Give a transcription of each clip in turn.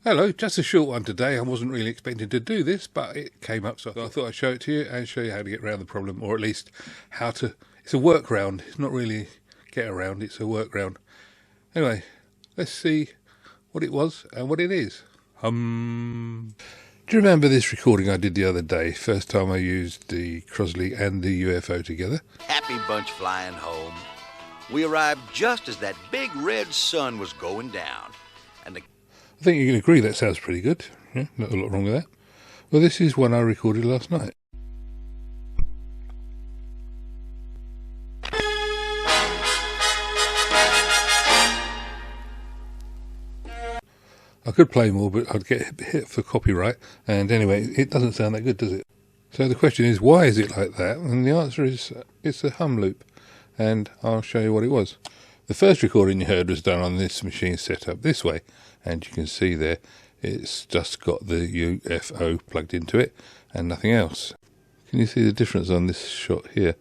Hello, just a short one today. I wasn't really expecting to do this, but it came up, so I thought I'd show it to you and show you how to get around the problem, or at least how to... It's a workaround. It's not really get around, it's a workaround. Anyway, let's see what it was and what it is. Do you remember this recording I did the other day? First time I used the Crosley and the UFO together. Happy bunch flying home. We arrived just as that big red sun was going down, and the I think you can agree that sounds pretty good. Yeah, not a lot wrong with that. Well, this is one I recorded last night. I could play more, but I'd get hit for copyright. And anyway, it doesn't sound that good, does it? So the question is, why is it like that? And the answer is, it's a hum loop. And I'll show you what it was. The first recording you heard was done on this machine set up this way. And you can see there, it's just got the UFO plugged into it and nothing else. Can you see the difference on this shot here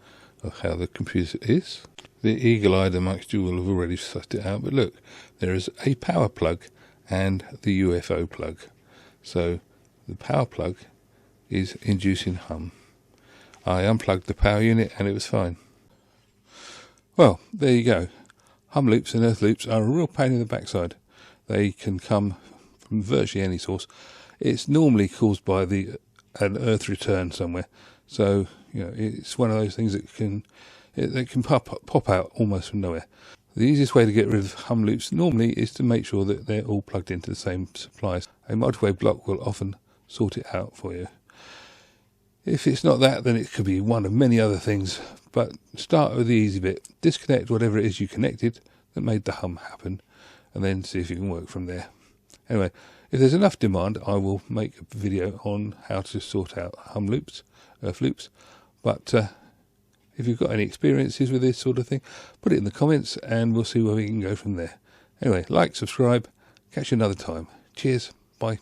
of how the computer is? The eagle-eyed amongst you will have already sussed it out, but look, there is a power plug and the UFO plug. So the power plug is inducing hum. I unplugged the power unit and it was fine. Well, there you go. Hum loops and earth loops are a real pain in the backside. They can come from virtually any source. It's normally caused by an earth return somewhere. So, you know, it's one of those things that can pop out almost from nowhere. The easiest way to get rid of hum loops normally is to make sure that they're all plugged into the same supplies. A multi-way block will often sort it out for you. If it's not that, then it could be one of many other things. But start with the easy bit. Disconnect whatever it is you connected that made the hum happen, and then see if you can work from there. Anyway, if there's enough demand, I will make a video on how to sort out hum loops, earth loops. But if you've got any experiences with this sort of thing, put it in the comments and we'll see where we can go from there. Anyway, like, subscribe, catch you another time. Cheers, bye.